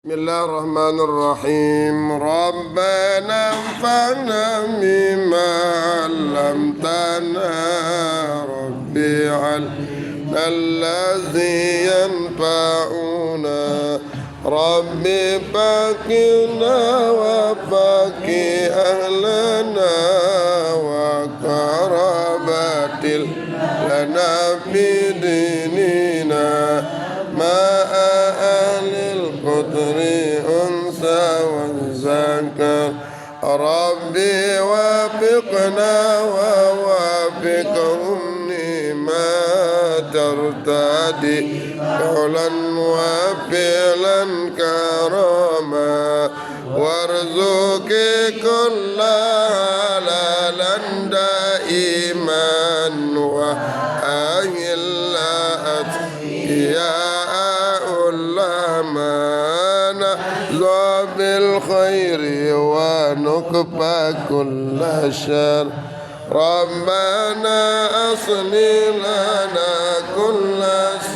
بسم الله الرحمن الرحيم ربنا انفعنا بما علمتنا ربي علمنا الذي ينفعنا ربي فقنا وفقي أهلنا وقرابات لنا في ديننا ما أهل القدر أنثى وذكر ربي وفقنا ووافقهم لما ترتدي قولا وفعلا كرما وارزق كل حلالا دائما وأهل أتقياء الأمانة بالخير ونكفى كل شر ربنا أصل لنا كل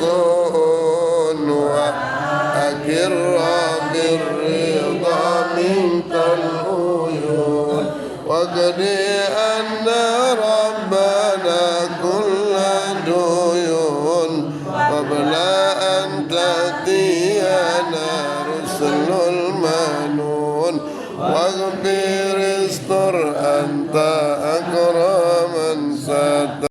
سوء وأكر بالرضا منك العيون واقضي أن ربنا